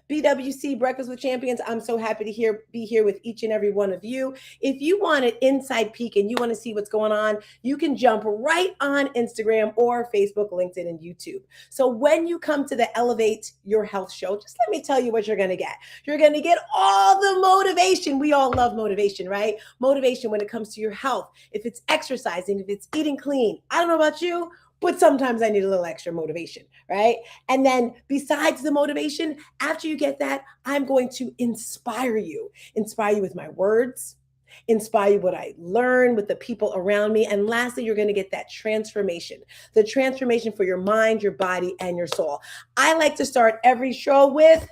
BWC Breakfast with Champions. I'm so happy to be here with each and every one of you. If you want an inside peek and you want to see what's going on, you can jump right on Instagram or Facebook, LinkedIn, and YouTube. So when you come to the Elevate Your Health show, just let me tell you what you're going to get. You're going to get all the motivation. We all love motivation, right? Motivation when it comes to your health. If it's exercising, if it's eating clean. I don't know about you, but sometimes I need a little extra motivation, right? And then besides the motivation, after you get that, I'm going to inspire you with my words, inspire you what I learn with the people around me. And lastly, you're going to get that transformation, the transformation for your mind, your body, and your soul. I like to start every show with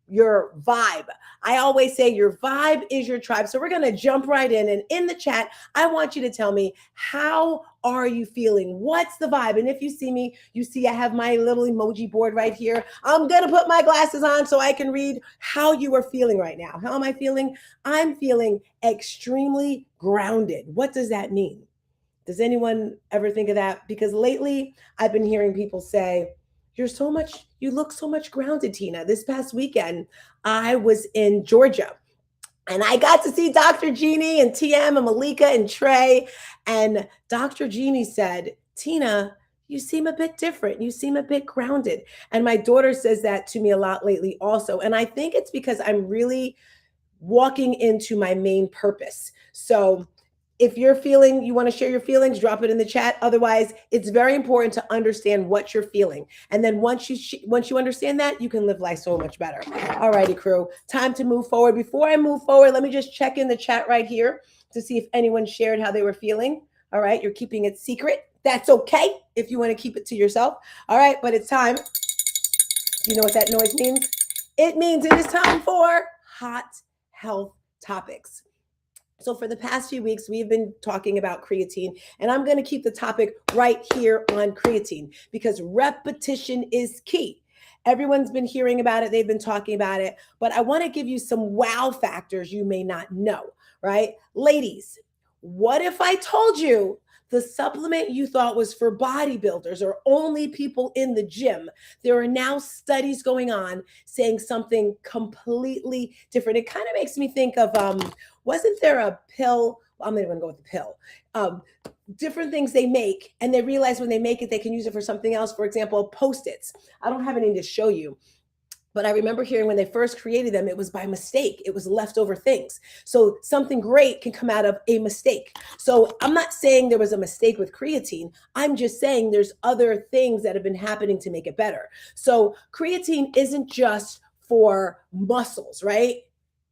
your vibe. I always say your vibe is your tribe. So we're going to jump right in. And in the chat, I want you to tell me, how are you feeling? What's the vibe? And if you see me, you see I have my little emoji board right here. I'm going to put my glasses on so I can read how you are feeling right now. How am I feeling? I'm feeling extremely grounded. What does that mean? Does anyone ever think of that? Because lately I've been hearing people say, you look so much grounded, Tina. This past weekend, I was in Georgia and I got to see Dr. Jeannie and TM and Malika and Trey. And Dr. Jeannie said, Tina, you seem a bit different. You seem a bit grounded. And my daughter says that to me a lot lately also. And I think it's because I'm really walking into my main purpose. So if you're feeling, you want to share your feelings, drop it in the chat. Otherwise, it's very important to understand what you're feeling. And then once you understand that, you can live life so much better. All righty, crew. Time to move forward. Before I move forward, let me just check in the chat right here to see if anyone shared how they were feeling. All right, you're keeping it secret. That's okay if you want to keep it to yourself. All right, but it's time. You know what that noise means? It means it is time for hot health topics. So for the past few weeks, we've been talking about creatine, and I'm going to keep the topic right here on creatine because repetition is key. Everyone's been hearing about it. They've been talking about it, but I want to give you some wow factors you may not know, right? Ladies, what if I told you the supplement you thought was for bodybuilders or only people in the gym? There are now studies going on saying something completely different. It kind of makes me think of, wasn't there a pill? I'm not even going to go with the pill. Different things they make, and they realize when they make it, they can use it for something else. For example, Post-its. I don't have any to show you. But I remember hearing when they first created them, it was by mistake. It was leftover things. So something great can come out of a mistake. So I'm not saying there was a mistake with creatine. I'm just saying there's other things that have been happening to make it better. So creatine isn't just for muscles, right?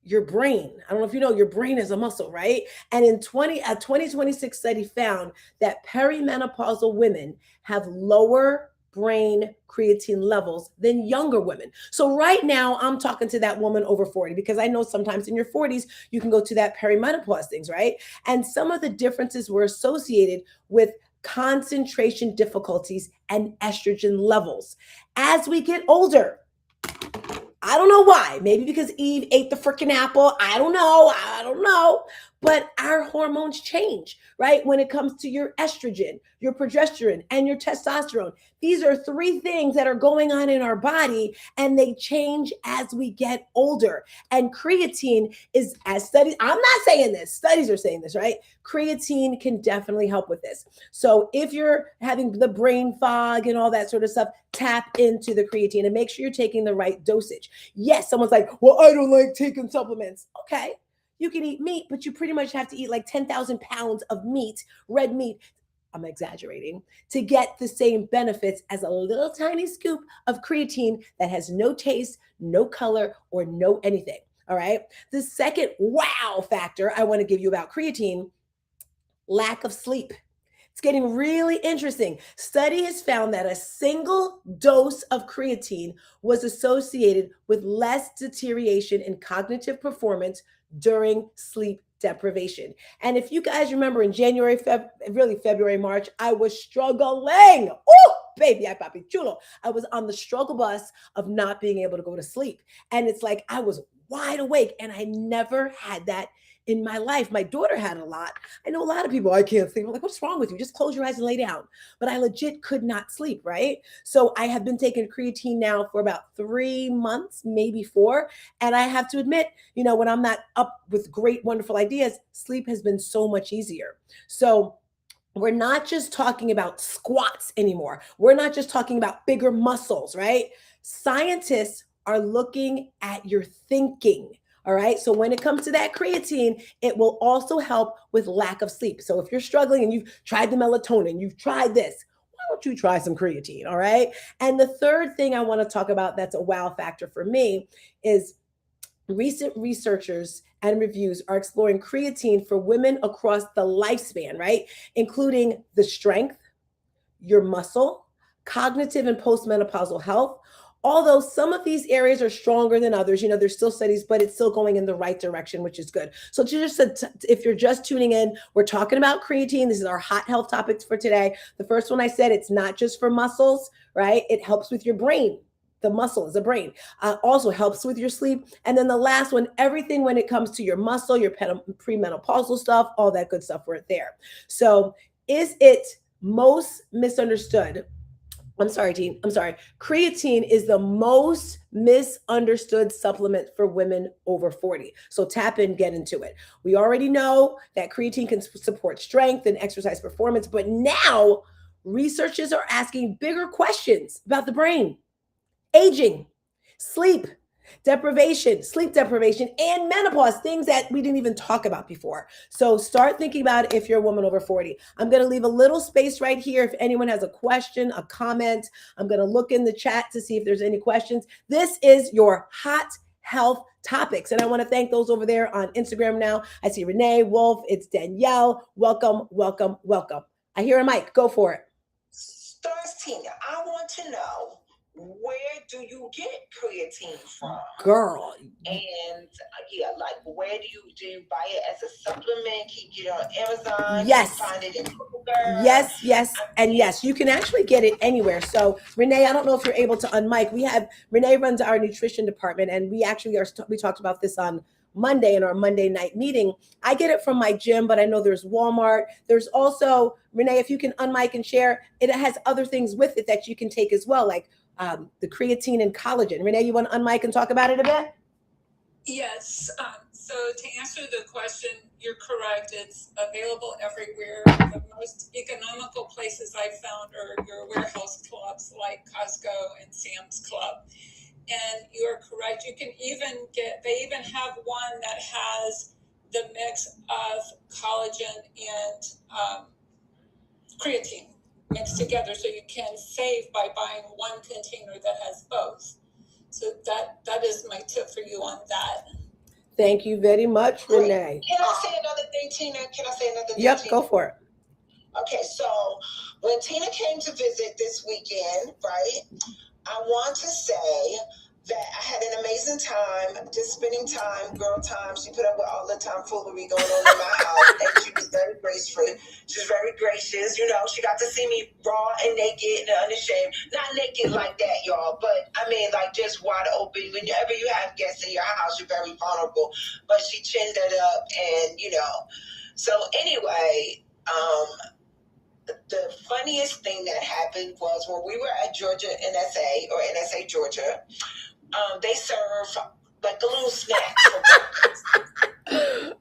Your brain. I don't know if you know, your brain is a muscle, right? And a 2026 study found that perimenopausal women have lower brain creatine levels than younger women. So right now I'm talking to that woman over 40 because I know sometimes in your 40s you can go to that perimenopause things, right? And some of the differences were associated with concentration difficulties and estrogen levels. As we get older, I don't know why. Maybe because Eve ate the freaking apple. I don't know. But our hormones change, right? When it comes to your estrogen, your progesterone, and your testosterone. These are three things that are going on in our body, and they change as we get older. And creatine is, as studies, I'm not saying this, studies are saying this, right? Creatine can definitely help with this. So if you're having the brain fog and all that sort of stuff, tap into the creatine and make sure you're taking the right dosage. Yes, someone's like, well, I don't like taking supplements. Okay. You can eat meat, but you pretty much have to eat like 10,000 pounds of meat, red meat. I'm exaggerating, to get the same benefits as a little tiny scoop of creatine that has no taste, no color, or no anything. All right. The second wow factor I want to give you about creatine, lack of sleep. It's getting really interesting. Study has found that a single dose of creatine was associated with less deterioration in cognitive performance during sleep deprivation. And if you guys remember in January, February, March, I was struggling. Oh, baby, I papi chulo. I was on the struggle bus of not being able to go to sleep. And it's like I was wide awake. And I never had that in my life. My daughter had a lot. I know a lot of people, I can't sleep. I'm like, what's wrong with you? Just close your eyes and lay down. But I legit could not sleep, right? So I have been taking creatine now for about 3 months, maybe 4. And I have to admit, when I'm not up with great, wonderful ideas, sleep has been so much easier. So we're not just talking about squats anymore. We're not just talking about bigger muscles, right? Scientists are looking at your thinking. All right. So when it comes to that creatine, it will also help with lack of sleep. So if you're struggling and you've tried the melatonin, you've tried this, why don't you try some creatine? All right. And the third thing I want to talk about that's a wow factor for me is recent researchers and reviews are exploring creatine for women across the lifespan, right? Including the strength, your muscle, cognitive and postmenopausal health. Although some of these areas are stronger than others, there's still studies, but it's still going in the right direction, which is good. So, if you're just tuning in, we're talking about creatine. This is our hot health topics for today. The first one I said, it's not just for muscles, right? It helps with your brain. The muscle is a brain. Also helps with your sleep. And then the last one, everything when it comes to your muscle, your premenopausal stuff, all that good stuff, we're there. So, is it most misunderstood? I'm sorry. Creatine is the most misunderstood supplement for women over 40. So tap in, get into it. We already know that creatine can support strength and exercise performance, but now researchers are asking bigger questions about the brain, aging, sleep deprivation, and menopause, things that we didn't even talk about before. So start thinking about it if you're a woman over 40. I'm going to leave a little space right here if anyone has a question, a comment. I'm going to look in the chat to see if there's any questions. This is your hot health topics. And I want to thank those over there on Instagram now. I see Renee, Wolf, it's Danielle. Welcome, welcome, welcome. I hear a mic. Go for it. StarzTina, I want to know, where do you get creatine from, girl? And where do you buy it as a supplement? Can you get it on Amazon? Yes. Can you find it in Kroger? Yes, and yes, you can actually get it anywhere. So Renee, I don't know if you're able to unmic. Renee runs our nutrition department, and we talked about this on Monday in our Monday night meeting. I get it from my gym, but I know there's Walmart. There's also, Renee, if you can unmic and share, it has other things with it that you can take as well, like the creatine and collagen. Renee, you want to unmic and talk about it a bit? Yes. So to answer the question, you're correct. It's available everywhere. The most economical places I've found are your warehouse clubs like Costco and Sam's Club. And you're correct. You can they even have one that has the mix of collagen and creatine mixed together, so you can save by buying one container that has both. So that is my tip for you on that. Thank you very much, Renee. Can I say another thing, Tina? Yep, go for it. Okay, so when Tina came to visit this weekend, right, I want to say that I had an amazing time, just spending time, girl time. She put up with all the tomfoolery going on in my house, and she was very graceful. She was very gracious. She got to see me raw and naked and unashamed. Not naked like that, y'all, but I mean, like, just wide open. Whenever you have guests in your house, you're very vulnerable. But she chinned it up, and So anyway, the funniest thing that happened was when we were at Georgia NSA, or NSA Georgia, they serve like a little snack for breakfast.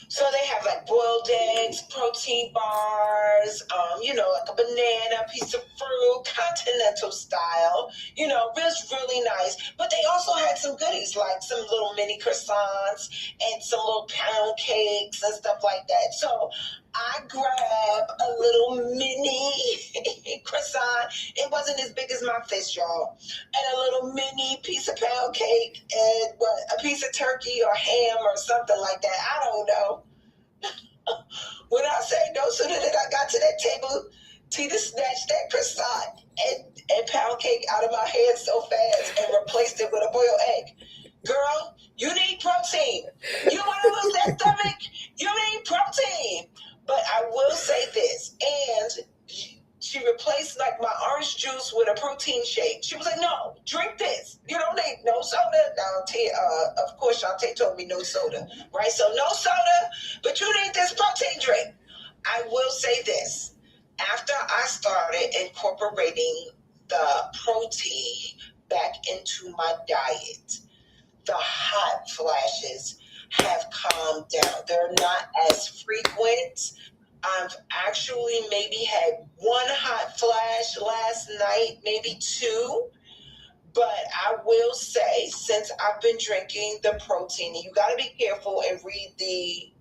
So they have like boiled eggs, protein bars, like a banana, piece of fruit, continental style, was really nice. But they also had some goodies, like some little mini croissants and some little pound cakes and stuff like that. So I grabbed a little mini croissant. It wasn't as big as my fist, y'all. And a little mini piece of pound cake and a piece of turkey or ham or something like that. I don't know. When I say no sooner than I got to that table, Tina snatched that croissant and pound cake out of my hand so fast and replaced it with a boiled egg. Girl, you need protein. You want to lose that stomach? You need protein. But I will say this, and she replaced like my orange juice with a protein shake. She was like, no, drink this. You don't need no soda. Now, of course, Shantae told me no soda, right? So no soda, but you need this protein drink. I will say this. After I started incorporating the protein back into my diet, the hot flashes have calmed down. They're not as frequent. I've actually maybe had one hot flash last night, maybe two. But I will say, since I've been drinking the protein, you got to be careful and read the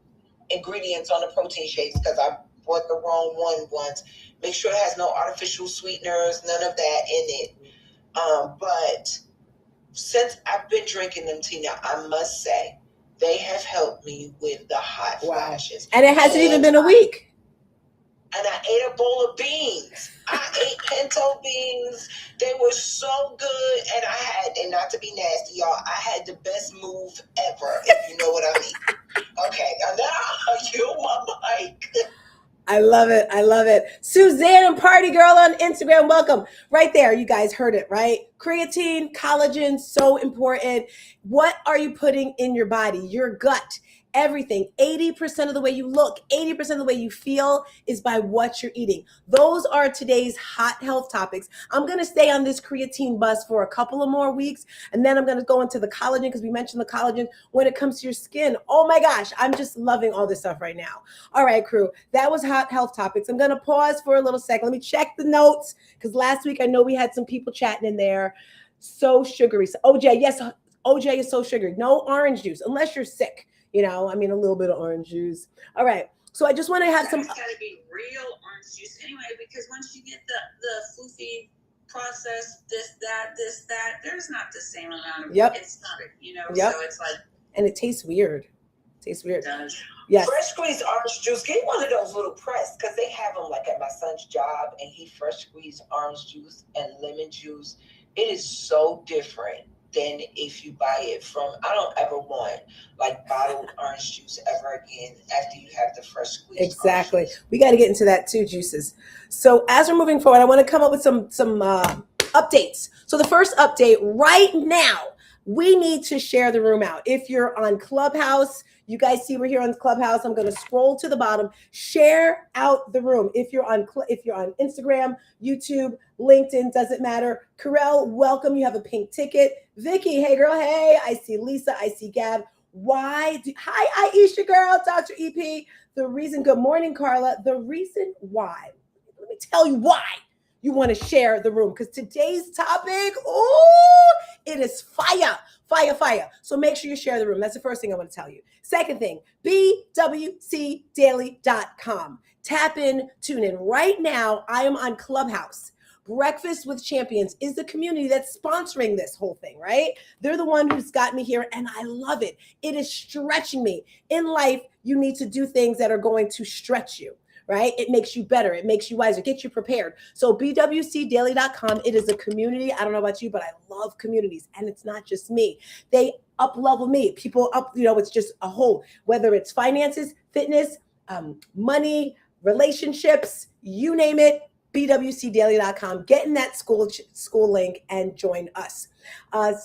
ingredients on the protein shakes, because I bought the wrong one once. Make sure it has no artificial sweeteners, none of that in it. But since I've been drinking them, Tina, I must say, they have helped me with the hot flashes. And it hasn't even been a week. And I ate a bowl of beans. I ate pinto beans. They were so good. And I had, and not to be nasty, y'all, I had the best move ever, if you know what I mean. Okay, now you my mic. I love it. I love it. Suzanne and Party Girl on Instagram. Welcome. Right there. You guys heard it, right? Creatine, collagen, so important. What are you putting in your body? Your gut. Everything. 80% of the way you look, 80% of the way you feel is by what you're eating. Those are today's hot health topics. I'm going to stay on this creatine bus for a couple of more weeks, and then I'm going to go into the collagen, because we mentioned the collagen when it comes to your skin. Oh my gosh, I'm just loving all this stuff right now. All right, crew, that was hot health topics. I'm going to pause for a little second. Let me check the notes, because last week I know we had some people chatting in there. So sugary. So OJ, yes, OJ is so sugary. No orange juice unless you're sick. You know, I mean, a little bit of orange juice. All right. So I just want to have some. It's got to be real orange juice anyway, because once you get the floofy process, this, that, there's not the same amount of. Yep. It's not, you know. Yep. So it's like. And it tastes weird. It does. Yes. Fresh squeezed orange juice. Get one of those little press, because they have them like at my son's job, and he fresh squeezed orange juice and lemon juice. It is so different than if you buy it from. I don't ever want like bottled orange juice ever again after you have the fresh squeezed. Exactly. We got to get into that too, juices. So as we're moving forward, I want to come up with some updates. So the first update right now, we need to share the room out. If you're on Clubhouse, you guys see we're here on Clubhouse. I'm going to scroll to the bottom. Share out the room. If you're on Instagram, YouTube, LinkedIn, doesn't matter. Carell, welcome. You have a pink ticket. Vicky, hey girl, hey. I see Lisa. I see Gab. Hi, Aisha girl, Dr. EP. The reason, good morning, Carla. The reason why, let me tell you why you want to share the room, because today's topic, it is fire. So make sure you share the room. That's the first thing I want to tell you. Second thing, bwcdaily.com. Tap in, tune in. Right now, I am on Clubhouse. Breakfast with Champions is the community that's sponsoring this whole thing, right? They're the one who's got me here, and I love it. It is stretching me. In life, you need to do things that are going to stretch you. Right? It makes you better. It makes you wiser. Get you prepared. So bwcdaily.com, it is a community. I don't know about you, but I love communities. And it's not just me. They up-level me. People up, it's just a whole, whether it's finances, fitness, money, relationships, you name it, bwcdaily.com. Get in that school link and join us.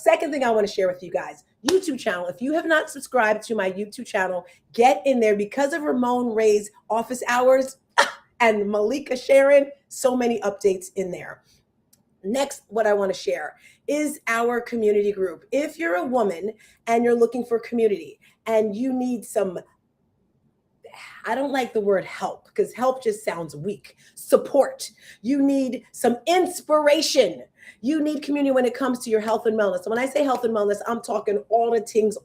Second thing I want to share with you guys, YouTube channel. If you have not subscribed to my YouTube channel, get in there. Because of Ramon Ray's office hours and Malika Sharon, so many updates in there. Next, what I want to share is our community group. If you're a woman and you're looking for community and you need some, I don't like the word help, because help just sounds weak. Support. You need some inspiration. You need community when it comes to your health and wellness. So when I say health and wellness, I'm talking all the things,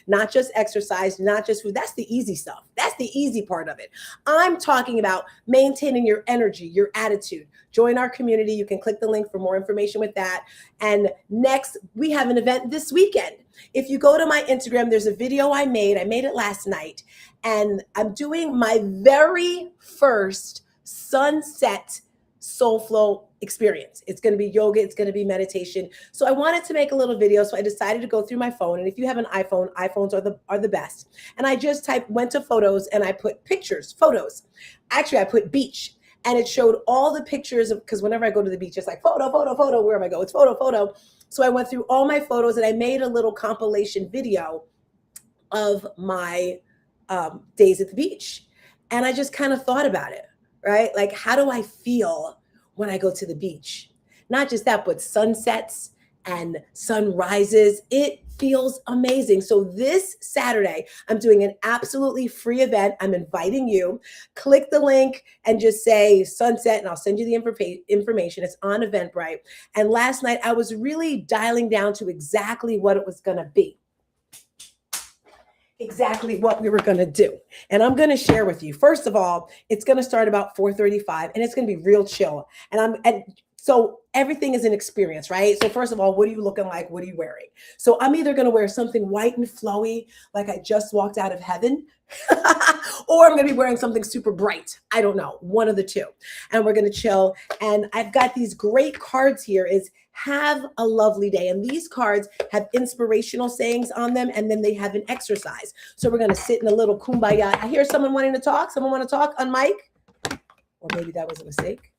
not just exercise, not just food. That's the easy stuff. That's the easy part of it. I'm talking about maintaining your energy, your attitude. Join our community. You can click the link for more information with that. And next, we have an event this weekend. If you go to my Instagram, there's a video I made it last night, and I'm doing my very first sunset soul flow experience. It's going to be yoga. It's going to be meditation. So I wanted to make a little video. So I decided to go through my phone. And if you have an iPhone, iPhones are the best. And I just went to photos and I put photos. Actually, I put beach. and it showed all the pictures of, because whenever I go to the beach, it's like photo, photo, photo, wherever I go, it's photo, photo. So I went through all my photos and I made a little compilation video of my days at the beach. And I just kind of thought about it, right? Like, how do I feel when I go to the beach? Not just that, but sunsets and sunrises. It feels amazing. So this Saturday, I'm doing an absolutely free event. I'm inviting you. Click the link and just say sunset, and I'll send you the information. It's on Eventbrite. And last night, I was really dialing down to exactly what it was going to be. Exactly what we were going to do. And I'm going to share with you. First of all, it's going to start about 4:35 and it's going to be real chill. And so everything is an experience, right? So first of all, what are you looking like? What are you wearing? So I'm either going to wear something white and flowy, like I just walked out of heaven, or I'm going to be wearing something super bright. I don't know, one of the two. And we're going to chill. And I've got these great cards here. Is have a lovely day. And these cards have inspirational sayings on them, and then they have an exercise. So we're going to sit in a little kumbaya. I hear someone wanting to talk. Someone want to talk on mic? Or maybe that was a mistake.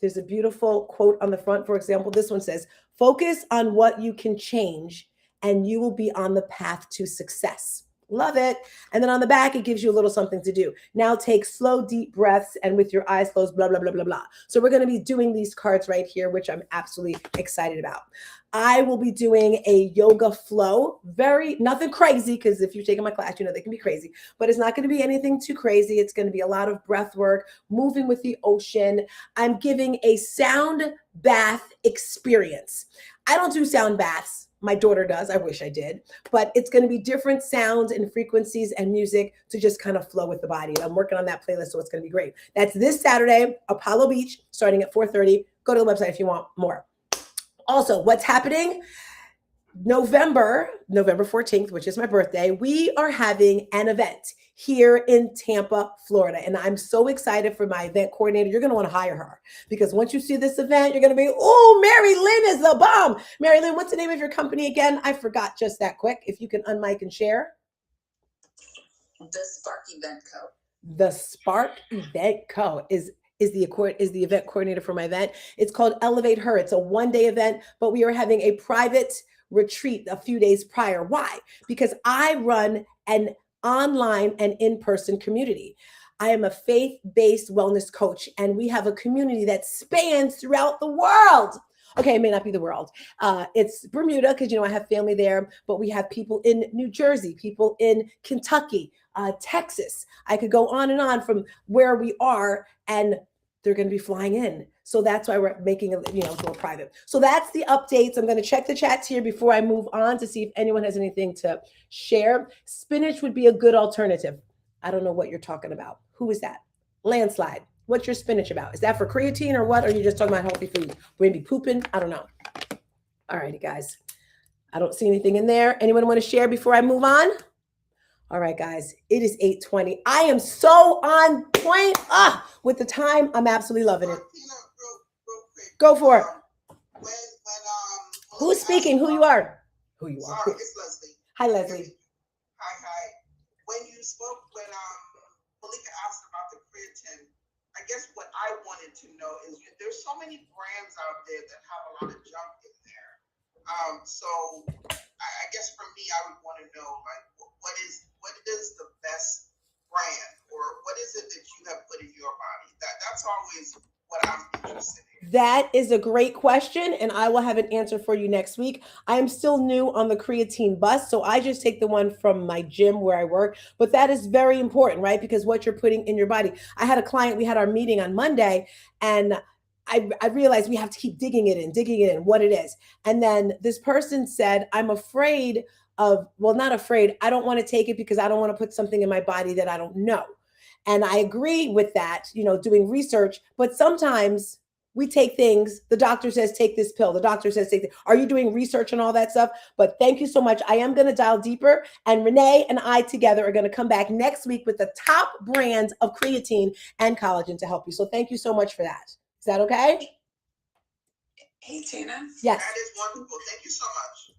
There's a beautiful quote on the front. For example, this one says, focus on what you can change and you will be on the path to success. Love it. And then on the back, it gives you a little something to do. Now take slow, deep breaths and with your eyes closed, blah, blah, blah, blah, blah. So we're going to be doing these cards right here, which I'm absolutely excited about. I will be doing a yoga flow. Nothing crazy, because if you've taken my class, you know they can be crazy, but it's not going to be anything too crazy. It's going to be a lot of breath work, moving with the ocean. I'm giving a sound bath experience. I don't do sound baths. My daughter does. I wish I did. But it's going to be different sounds and frequencies and music to just kind of flow with the body. I'm working on that playlist, so it's going to be great. That's this Saturday, Apollo Beach, starting at 4:30. Go to the website if you want more. Also, what's happening? November 14th, which is my birthday, we are having an event here in Tampa, Florida. And I'm so excited for my event coordinator. You're going to want to hire her, because once you see this event, you're going to be, oh, Mary Lynn is the bomb. Mary Lynn, what's the name of your company again? I forgot just that quick. If you can unmic and share. The Spark Event Co. The Spark Event Co. is the event coordinator for my event. It's called Elevate Her. It's a one-day event, but we are having a private retreat a few days prior. Why? Because I run an online and in-person community. I am a faith-based wellness coach, and we have a community that spans throughout the world. Okay, it may not be the world. It's Bermuda, because, you know, I have family there, but we have people in New Jersey, people in Kentucky, Texas. I could go on and on from where we are, and they're going to be flying in. So that's why we're making it, you know, a little private. So that's the updates. I'm going to check the chats here before I move on to see if anyone has anything to share. Spinach would be a good alternative. I don't know what you're talking about. Who is that? Landslide. What's your spinach about? Is that for creatine or what? Or are you just talking about healthy food? We're going to be pooping? I don't know. All righty, guys. I don't see anything in there. Anyone want to share before I move on? All right, guys, it is 8:20. I am so on point with the time. I'm absolutely loving it. Real quick. Go for it. When Who's speaking? Who you are? Who you are? Sorry, it's Leslie. Hi, Leslie. Hi. When you spoke, when Malika asked about the creatine, I guess what I wanted to know is there's so many brands out there that have a lot of junk in there. So I guess for me, I would want to know, like, what is the best brand, or what is it that you have put in your body? That's always what I'm interested in. That is a great question, and I will have an answer for you next week. I am still new on the creatine bus, so I just take the one from my gym where I work, but that is very important, right? Because what you're putting in your body. I had a client, we had our meeting on Monday, and I realized we have to keep digging it in, what it is. And then this person said, I'm afraid of, well, not afraid. I don't want to take it because I don't want to put something in my body that I don't know. And I agree with that, you know, doing research, but sometimes we take things, the doctor says, take this pill. The doctor says, take this. Are you doing research and all that stuff? But thank you so much. I am going to dial deeper, and Renee and I together are going to come back next week with the top brands of creatine and collagen to help you. So thank you so much for that. Is that okay? Hey, Tina. Yes. That is wonderful. Thank you so much.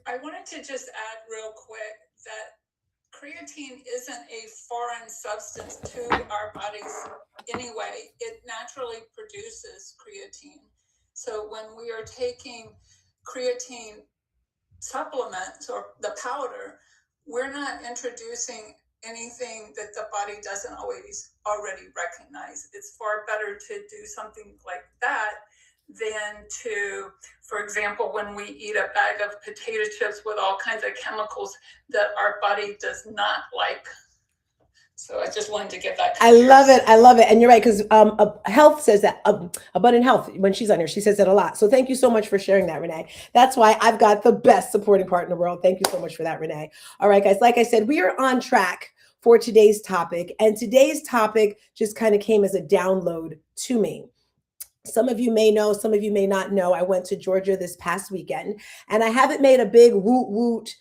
I wanted to just add real quick that creatine isn't a foreign substance to our bodies anyway. It naturally produces creatine. So when we are taking creatine supplements or the powder, we're not introducing anything that the body doesn't always already recognize. It's far better to do something like that than to, for example, when we eat a bag of potato chips with all kinds of chemicals that our body does not like. So I just wanted to get that. I love it. I love it. And you're right, because Health says that, Abundant Health, when she's on here, she says it a lot. So thank you so much for sharing that, Renee. That's why I've got the best supporting part in the world. Thank you so much for that, Renee. All right, guys, like I said, we are on track for today's topic. And today's topic just kind of came as a download to me. Some of you may know, some of you may not know. I went to Georgia this past weekend, and I haven't made a big woot woot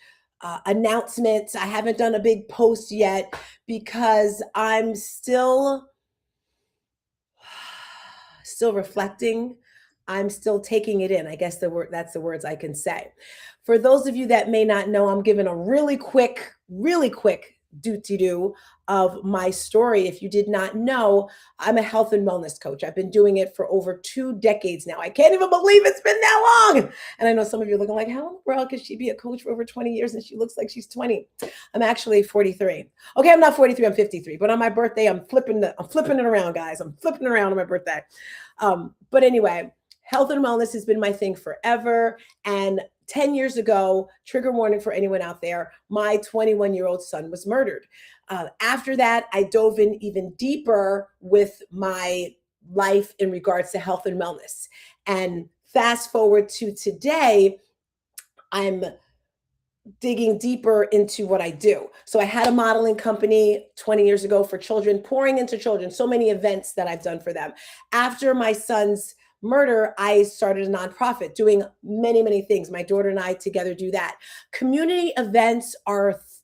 announcement. I haven't done a big post yet because I'm still reflecting. I'm still taking it in. I guess that's the words I can say. For those of you that may not know, I'm giving a really quick do of my story. If you did not know, I'm a health and wellness coach. I've been doing it for over 2 decades now. I can't even believe it's been that long. And I know some of you are looking like, how in the world could she be a coach for over 20 years and she looks like she's 20? I'm actually 43. Okay, I'm not 43, I'm 53. But on my birthday, I'm flipping it around, guys. I'm flipping it around on my birthday. But anyway, health and wellness has been my thing forever. And 10 years ago, trigger warning for anyone out there, my 21-year-old son was murdered. After that, I dove in even deeper with my life in regards to health and wellness. And fast forward to today, I'm digging deeper into what I do. So I had a modeling company 20 years ago for children, pouring into children, so many events that I've done for them. After my son's murder, I started a nonprofit doing many, many things. My daughter and I together do that. Community events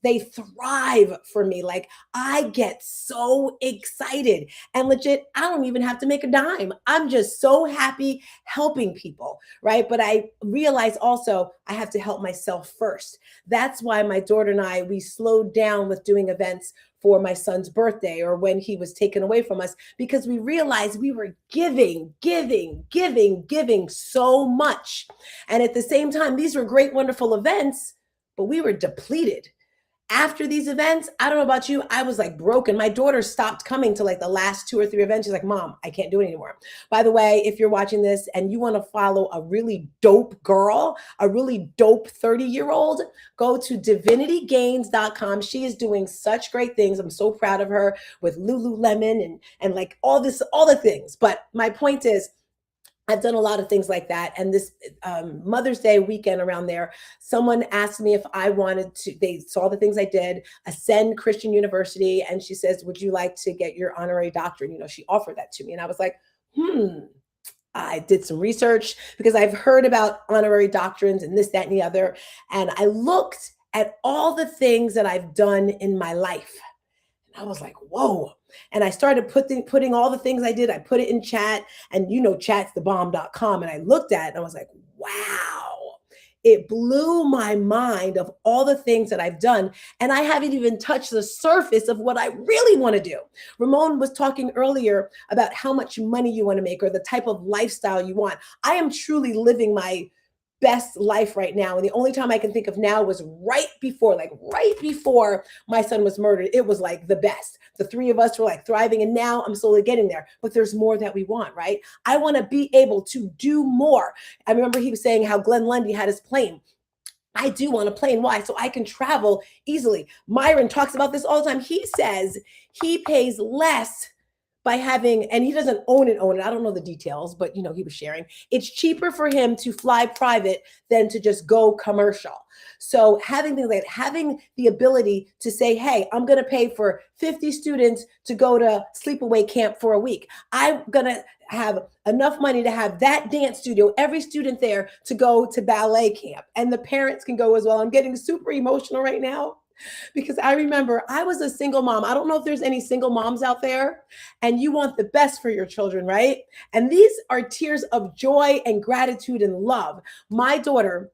they thrive for me. Like, I get so excited, and legit, I don't even have to make a dime. I'm just so happy helping people, right? But I realize also I have to help myself first. That's why my daughter and I, we slowed down with doing events for my son's birthday or when he was taken away from us, because we realized we were giving so much. And at the same time, these were great, wonderful events, but we were depleted. After these events, I don't know about you, I was like broken. My daughter stopped coming to like the last 2 or 3 events. She's like, Mom, I can't do it anymore. By the way, if you're watching this and you want to follow a really dope girl, a really dope 30-year-old, go to divinitygains.com. She is doing such great things. I'm so proud of her with Lululemon and like all the things. But my point is, I've done a lot of things like that. And this Mother's Day weekend around there, someone asked me if I wanted to, they saw the things I did, Ascend Christian University. And she says, would you like to get your honorary doctorate? You know, she offered that to me. And I was like, I did some research because I've heard about honorary doctrines and this, that, and the other. And I looked at all the things that I've done in my life. And I was like, whoa. And I started putting all the things I did. I put it in chat, and you know, chatsthebomb.com. And I looked at it and I was like, wow, it blew my mind of all the things that I've done. And I haven't even touched the surface of what I really want to do. Ramon was talking earlier about how much money you want to make or the type of lifestyle you want. I am truly living my best life right now. And the only time I can think of now was right before my son was murdered. It was like the best. The 3 of us were like thriving, and now I'm slowly getting there, but there's more that we want, right? I want to be able to do more. I remember he was saying how Glenn Lundy had his plane. I do want a plane. Why? So I can travel easily. Myron talks about this all the time. He says he pays less by having, and he doesn't own it. I don't know the details, but you know, he was sharing. It's cheaper for him to fly private than to just go commercial. So having things like that, having the ability to say, hey, I'm going to pay for 50 students to go to sleepaway camp for a week. I'm going to have enough money to have that dance studio, every student there to go to ballet camp, and the parents can go as well. I'm getting super emotional right now, because I remember I was a single mom. I don't know if there's any single moms out there, and you want the best for your children, right? And these are tears of joy and gratitude and love. My daughter,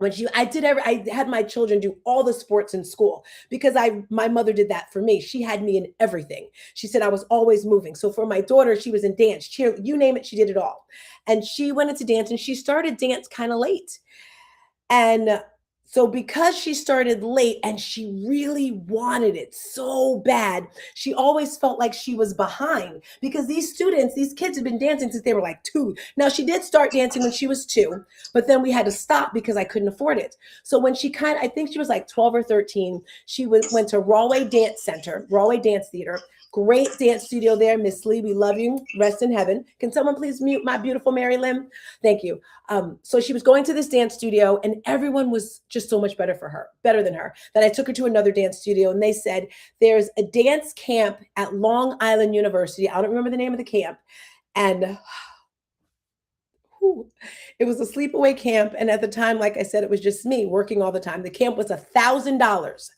I had my children do all the sports in school because my mother did that for me. She had me in everything. She said I was always moving. So for my daughter, she was in dance, cheer, you name it, she did it all. And she went into dance and she started dance kind of late. And so because she started late and she really wanted it so bad, she always felt like she was behind because these kids had been dancing since they were like 2. Now she did start dancing when she was 2, but then we had to stop because I couldn't afford it. So when I think she was like 12 or 13, she went to Rawway Dance Theater. Great dance studio there, Miss Lee. We love you. Rest in heaven. Can someone please mute my beautiful Mary Lynn? Thank you. So she was going to this dance studio and everyone was just so much better than her, that I took her to another dance studio and they said, there's a dance camp at Long Island University. I don't remember the name of the camp. And it was a sleepaway camp. And at the time, like I said, it was just me working all the time. The camp was $1,000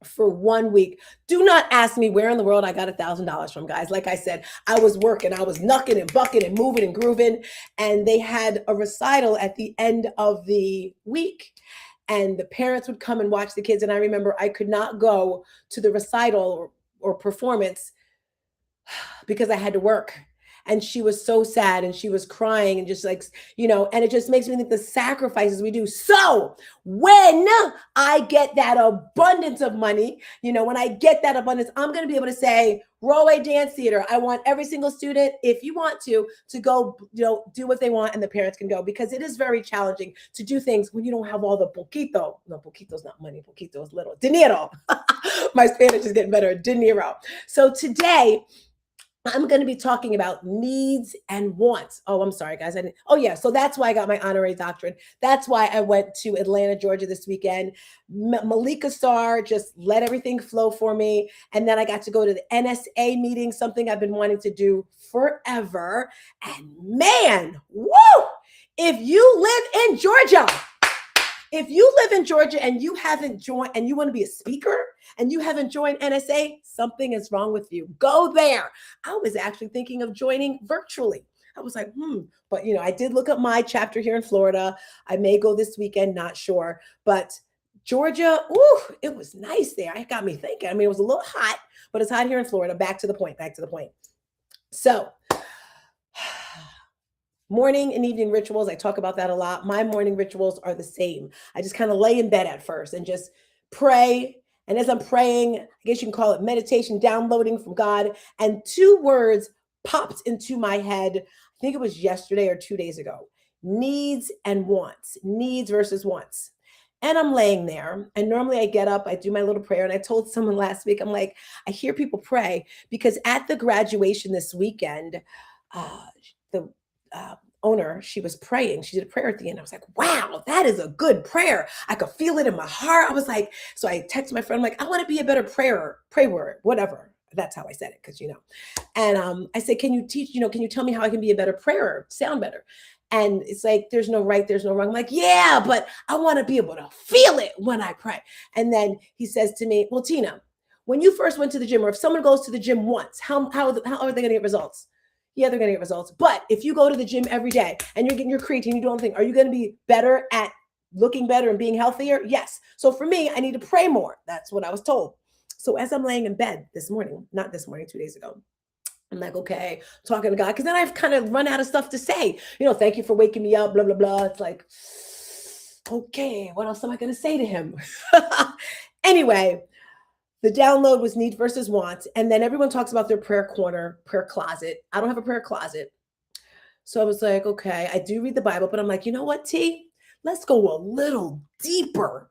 for 1 week. Do not ask me where in the world I got $1,000 from, guys. Like I said, I was working, I was knucking and bucking and moving and grooving. And they had a recital at the end of the week. And the parents would come and watch the kids. And I remember I could not go to the recital or performance because I had to work. And she was so sad and she was crying and just like, and it just makes me think the sacrifices we do. So when I get that abundance of money, when I get that abundance, I'm going to be able to say, Rawway Dance Theater, I want every single student, if you want to go, do what they want and the parents can go, because it is very challenging to do things when you don't have all the poquito. No, poquito's not money. Poquito is little. Dinero. My Spanish is getting better. Dinero. So today, I'm going to be talking about needs and wants. Oh, I'm sorry, guys. So that's why I got my honorary doctorate. That's why I went to Atlanta, Georgia this weekend. Malika Starr just let everything flow for me. And then I got to go to the NSA meeting, something I've been wanting to do forever. And man, woo! If you live in Georgia, and you haven't joined and you want to be a speaker and you haven't joined NSA, something is wrong with you. Go there. I was actually thinking of joining virtually. I was like, but I did look up my chapter here in Florida. I may go this weekend, not sure, but Georgia, it was nice there. It got me thinking. I mean, it was a little hot, but it's hot here in Florida. Back to the point. So morning and evening rituals. I talk about that a lot. My morning rituals are the same. I just kind of lay in bed at first and just pray. And as I'm praying, I guess you can call it meditation, downloading from God. And 2 words popped into my head. I think it was yesterday or 2 days ago. Needs and wants. Needs versus wants. And I'm laying there. And normally I get up, I do my little prayer. And I told someone last week, I'm like, I hear people pray because at the graduation this weekend, the owner, she was praying. She did a prayer at the end. I was like, wow, that is a good prayer. I could feel it in my heart. I was like, so I texted my friend, I'm like, I want to be a better prayer, whatever. That's how I said it, because And I said, can you tell me how I can be a better prayer, sound better? And it's like, there's no right, there's no wrong. I'm like, yeah, but I want to be able to feel it when I pray. And then he says to me, well, Tina, when you first went to the gym, or if someone goes to the gym once, how are they going to get results? Yeah, they're going to get results. But if you go to the gym every day and you're getting your creatine, you don't think, are you going to be better at looking better and being healthier? Yes. So for me, I need to pray more. That's what I was told. So as I'm laying in bed not this morning, 2 days ago, I'm like, okay, talking to God, because then I've kind of run out of stuff to say. Thank you for waking me up, blah, blah, blah. It's like, okay, what else am I going to say to him? Anyway, the download was need versus wants. And then everyone talks about their prayer corner, prayer closet. I don't have a prayer closet. So I was like, okay, I do read the Bible, but I'm like, you know what, T? Let's go a little deeper.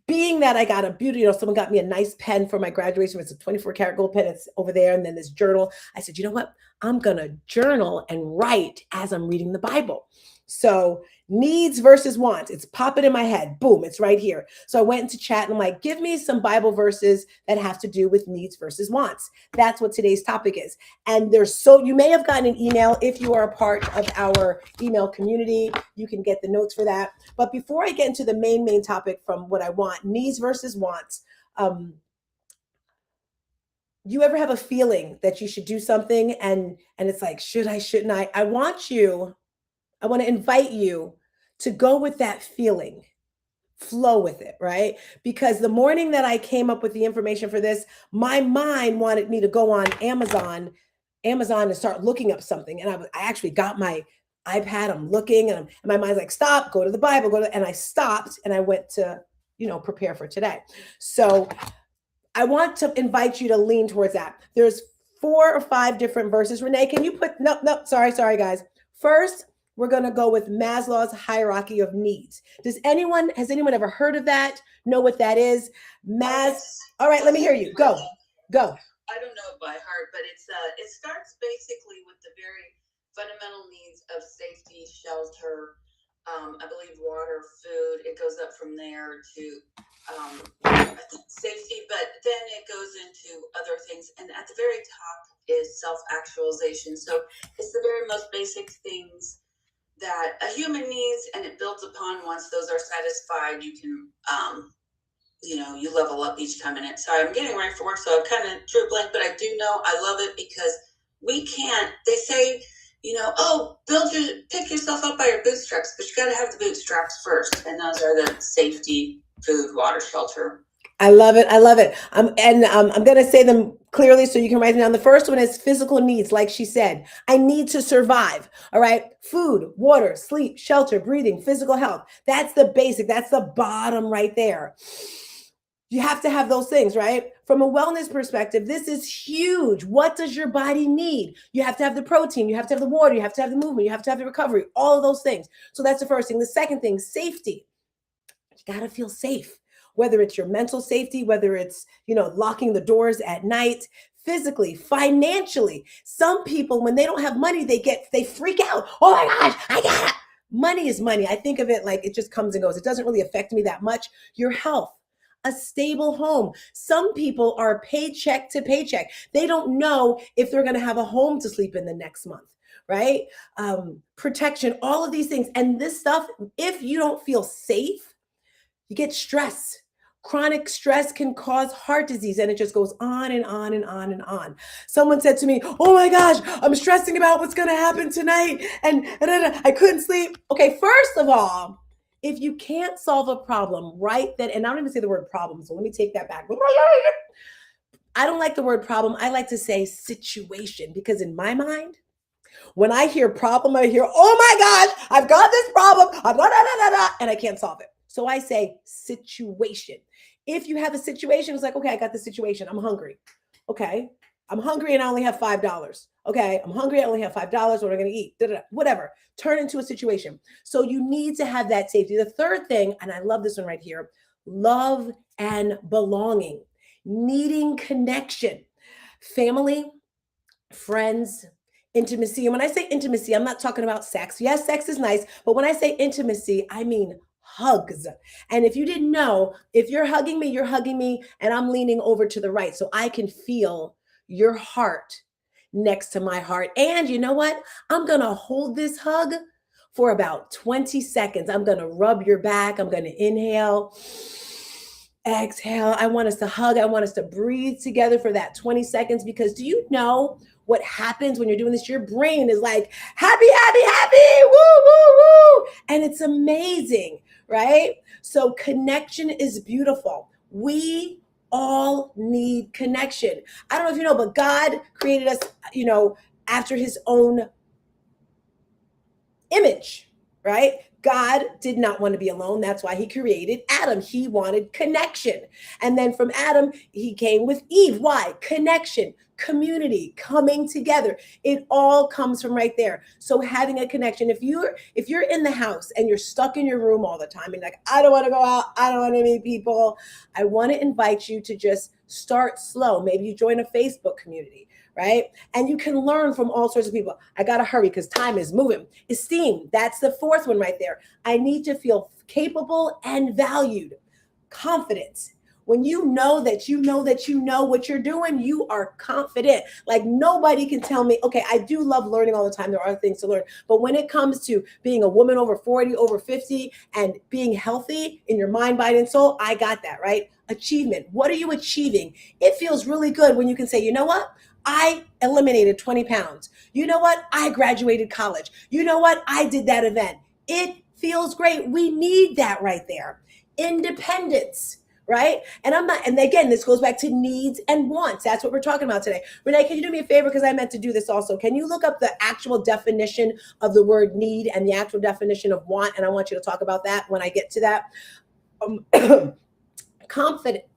Being that I got a beauty, someone got me a nice pen for my graduation. It's a 24 karat gold pen. It's over there. And then this journal. I said, you know what? I'm going to journal and write as I'm reading the Bible. So needs versus wants. It's popping in my head. Boom, it's right here. So I went into chat and I'm like, give me some Bible verses that have to do with needs versus wants. That's what today's topic is. And you may have gotten an email if you are a part of our email community. You can get the notes for that. But before I get into the main topic from what I want, needs versus wants, you ever have a feeling that you should do something and it's like, should I, shouldn't I? I want to invite you to go with that feeling. flow with it, right? Because the morning that I came up with the information for this, my mind wanted me to go on Amazon and start looking up something. And I actually got my iPad, I'm looking, and my mind's like, stop, go to the Bible, and I stopped and I went to, prepare for today. So I want to invite you to lean towards that. There's 4 or 5 different verses. Renee, can you put, no, sorry, guys. First, we're going to go with Maslow's hierarchy of needs. Has anyone ever heard of that? Know what that is? All right, let me hear you. Go. I don't know it by heart, but it starts basically with the very fundamental needs of safety, shelter, I believe water, food. It goes up from there to safety, but then it goes into other things. And at the very top is self-actualization. So it's the very most basic things that a human needs, and it builds upon. Once those are satisfied, you can you level up each time in it. Sorry, I'm getting ready for work, so I kind of drew a blank, but I do know I love it because we can't, they say, pick yourself up by your bootstraps, but you got to have the bootstraps first. And those are the safety, food, water, shelter. I love it. I'm going to say them clearly so you can write them down. The first one is physical needs. Like she said, I need to survive. All right. Food, water, sleep, shelter, breathing, physical health. That's the basic. That's the bottom right there. You have to have those things, right? From a wellness perspective, this is huge. What does your body need? You have to have the protein. You have to have the water. You have to have the movement. You have to have the recovery, all of those things. So that's the first thing. The second thing, safety. You got to feel safe, whether it's your mental safety, whether it's, locking the doors at night, physically, financially. Some people, when they don't have money, they freak out. Oh my gosh, I got it. Money is money. I think of it like it just comes and goes. It doesn't really affect me that much. Your health. A stable home. Some people are paycheck to paycheck. They don't know if they're going to have a home to sleep in the next month, right? Protection, all of these things. And this stuff, if you don't feel safe, you get stress. Chronic stress can cause heart disease, and it just goes on and on and on and on. Someone said to me, oh my gosh, I'm stressing about what's going to happen tonight. And I couldn't sleep. Okay, first of all, if you can't solve a problem right then, and I don't even say the word problem, so let me take that back. I don't like the word problem. I like to say situation, because in my mind, when I hear problem, I hear, oh my gosh, I've got this problem, and I can't solve it. So I say situation. If you have a situation, it's like, okay, I got the situation. I'm hungry. Okay. I'm hungry and I only have $5. Okay. I'm hungry. I only have $5. What am I going to eat? Whatever. Turn into a situation. So you need to have that safety. The third thing, and I love this one right here, love and belonging, needing connection, family, friends, intimacy. And when I say intimacy, I'm not talking about sex. Yes, sex is nice. But when I say intimacy, I mean hugs. And if you didn't know, if you're hugging me, and I'm leaning over to the right so I can feel your heart next to my heart. And you know what? I'm going to hold this hug for about 20 seconds. I'm going to rub your back. I'm going to inhale, exhale. I want us to hug. I want us to breathe together for that 20 seconds, because do you know what happens when you're doing this? Your brain is like, happy, woo, woo, woo. And it's amazing, right? So connection is beautiful. We all need connection. I don't know if you know, but God created us, after his own image, right? God did not want to be alone. That's why he created Adam. He wanted connection. And then from Adam, he came with Eve. Why? Connection, community, coming together. It all comes from right there. So having a connection. If you're in the house and you're stuck in your room all the time and like, I don't want to go out, I don't want to meet people, I want to invite you to just start slow. Maybe you join a Facebook community, right? And you can learn from all sorts of people. I got to hurry because time is moving. Esteem, that's the fourth one right there. I need to feel capable and valued. Confidence. When you know that you know what you're doing, you are confident. Like nobody can tell me, okay, I do love learning all the time. There are things to learn. But when it comes to being a woman over 40, over 50, and being healthy in your mind, body, and soul, I got that, right? Achievement. What are you achieving? It feels really good when you can say, you know what? I eliminated 20 pounds. You know what? I graduated college. You know what? I did that event. It feels great. We need that right there. independence, right? And again, this goes back to needs and wants. That's what we're talking about today. Renee, can you do me a favor? Because I meant to do this also. Can you look up the actual definition of the word need and the actual definition of want? And I want you to talk about that when I get to that.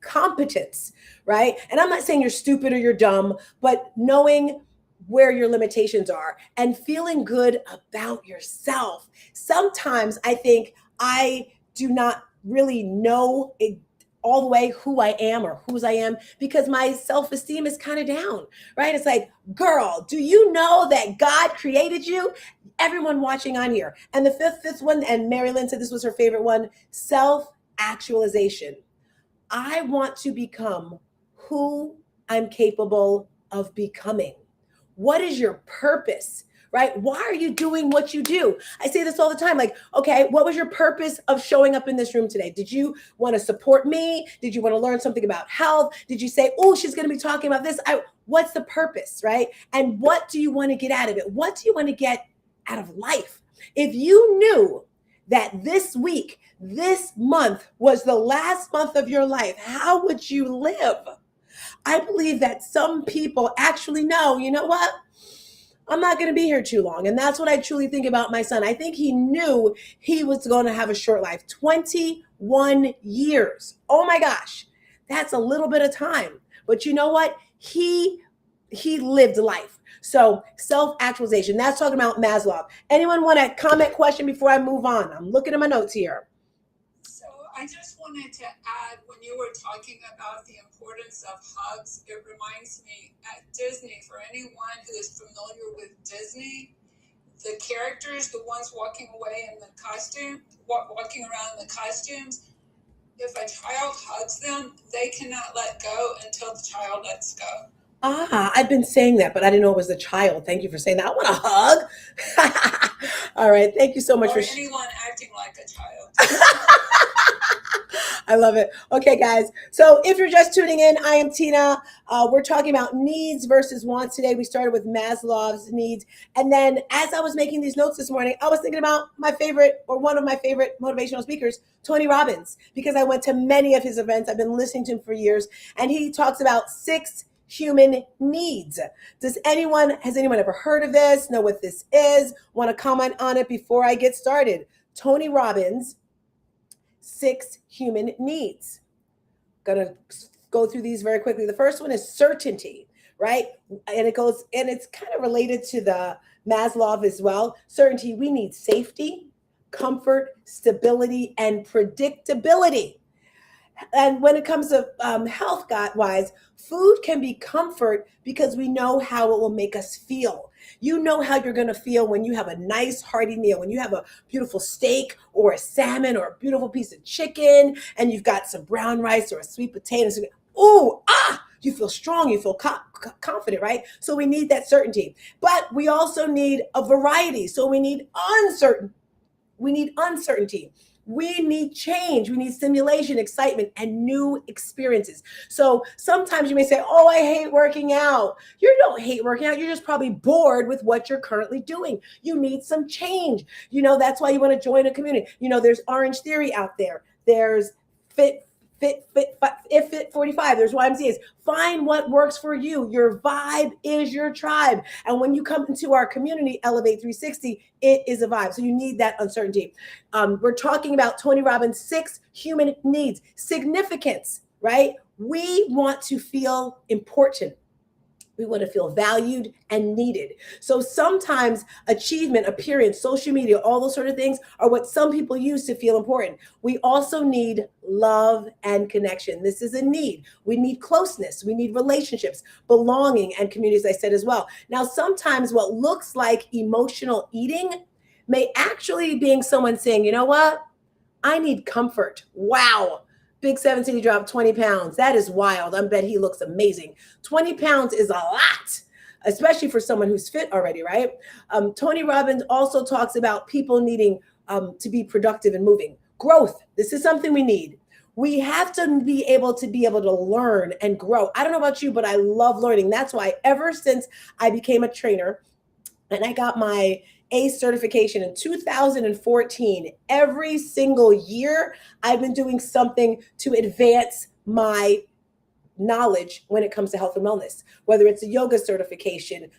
Competence, right? And I'm not saying you're stupid or you're dumb, but knowing where your limitations are and feeling good about yourself. Sometimes I think I do not really know all the way who I am or whose I am because my self-esteem is kind of down, right? It's like, girl, do you know that God created you? Everyone watching on here. And the fifth one, and Mary Lynn said this was her favorite one, self-actualization. I want to become who I'm capable of becoming. What is your purpose, right? Why are you doing what you do? I say this all the time. Like, okay, what was your purpose of showing up in this room today? Did you want to support me? Did you want to learn something about health? Did you say, oh, she's going to be talking about this? What's the purpose, right? And what do you want to get out of it? What do you want to get out of life? If you knew that this week, this month was the last month of your life, how would you live? I believe that some people actually know, you know what? I'm not going to be here too long. And that's what I truly think about my son. I think he knew he was going to have a short life. 21 years. Oh my gosh. That's a little bit of time. But you know what? He lived life. So self-actualization, that's talking about Maslow. Anyone want a comment, question before I move on? I'm looking at my notes here. So I just wanted to add, when you were talking about the importance of hugs, it reminds me at Disney, for anyone who is familiar with Disney, the characters, the ones walking away in the costume, walking around in the costumes, if a child hugs them, they cannot let go until the child lets go. I've been saying that, but I didn't know it was the child. Thank you for saying that. I want a hug. All right. Thank you so much or for anyone acting like a child. I love it. Okay, guys. So if you're just tuning in, I am Tina. We're talking about needs versus wants today. We started with Maslow's needs. And then as I was making these notes this morning, I was thinking about my favorite, or one of my favorite motivational speakers, Tony Robbins, because I went to many of his events. I've been listening to him for years. And he talks about 6 human needs. Has anyone ever heard of this? Know what this is? Want to comment on it before I get started? Tony Robbins, 6 human needs. Gonna go through these very quickly. The first one is certainty, right? And it's kind of related to the Maslow as well. Certainty, we need safety, comfort, stability, and predictability. And when it comes to health wise, food can be comfort because we know how it will make us feel. You know how you're going to feel when you have a nice hearty meal, when you have a beautiful steak or a salmon or a beautiful piece of chicken, and you've got some brown rice or a sweet potato. Ooh, you feel strong, you feel confident, right? So we need that certainty. But we also need a variety. So we need uncertainty. We need change. We need stimulation, excitement, and new experiences. So sometimes you may say, oh, I hate working out. You don't hate working out. You're just probably bored with what you're currently doing. You need some change. That's why you want to join a community. There's Orange Theory out there. There's Fit 45. There's YMCA's. Find what works for you. Your vibe is your tribe. And when you come into our community, Elevate 360, it is a vibe. So you need that uncertainty. We're talking about Tony Robbins' 6 human needs. Significance, right? We want to feel important. We want to feel valued and needed. So sometimes achievement, appearance, social media, all those sort of things are what some people use to feel important. We also need love and connection. This is a need. We need closeness. We need relationships, belonging, and communities, I said as well. Now, sometimes what looks like emotional eating may actually be someone saying, you know what? I need comfort. Wow. Big 17, he dropped 20 pounds. That is wild. I bet he looks amazing. 20 pounds is a lot, especially for someone who's fit already, right? Tony Robbins also talks about people needing to be productive and moving. Growth. This is something we need. We have to be able to learn and grow. I don't know about you, but I love learning. That's why ever since I became a trainer and I got my ACE certification in 2014. Every single year, I've been doing something to advance my knowledge when it comes to health and wellness, whether it's a yoga certification,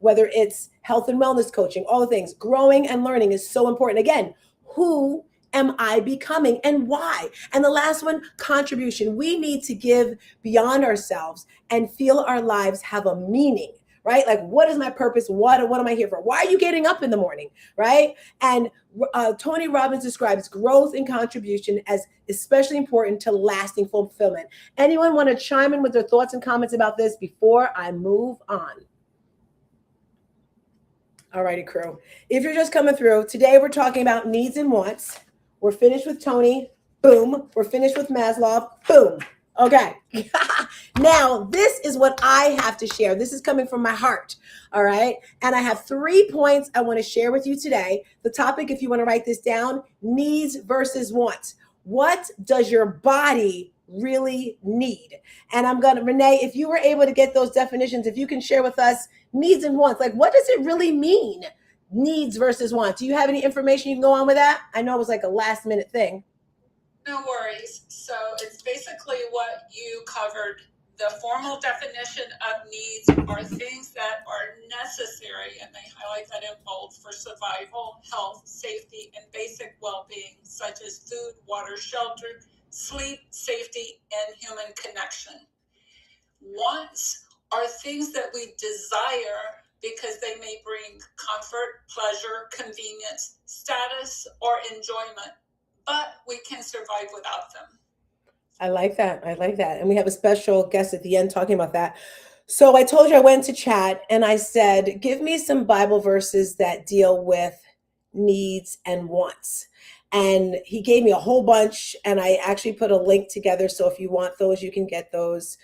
whether it's health and wellness coaching, all the things. Growing and learning is so important. Again, who am I becoming and why? And the last one, contribution. We need to give beyond ourselves and feel our lives have a meaning, right? Like, what is my purpose? What am I here for? Why are you getting up in the morning, right? And Tony Robbins describes growth and contribution as especially important to lasting fulfillment. Anyone want to chime in with their thoughts and comments about this before I move on? All righty, crew. If you're just coming through, today we're talking about needs and wants. We're finished with Tony. Boom. We're finished with Maslow. Boom. Okay. Now, this is what I have to share. This is coming from my heart. All right. And I have 3 points I want to share with you today. The topic, if you want to write this down, needs versus wants. What does your body really need? And I'm going to, Renee, if you were able to get those definitions, if you can share with us needs and wants, like what does it really mean? Needs versus wants. Do you have any information you can go on with that? I know it was like a last minute thing. No worries. So it's basically what you covered. The formal definition of needs are things that are necessary, and they highlight that in bold, for survival, health, safety, and basic well-being, such as food, water, shelter, sleep, safety, and human connection. Wants are things that we desire because they may bring comfort, pleasure, convenience, status, or enjoyment, but we can survive without them. I like that. I like that. And we have a special guest at the end talking about that. So I told you I went to chat and I said, give me some Bible verses that deal with needs and wants. And he gave me a whole bunch, and I actually put a link together. So if you want those, you can get those.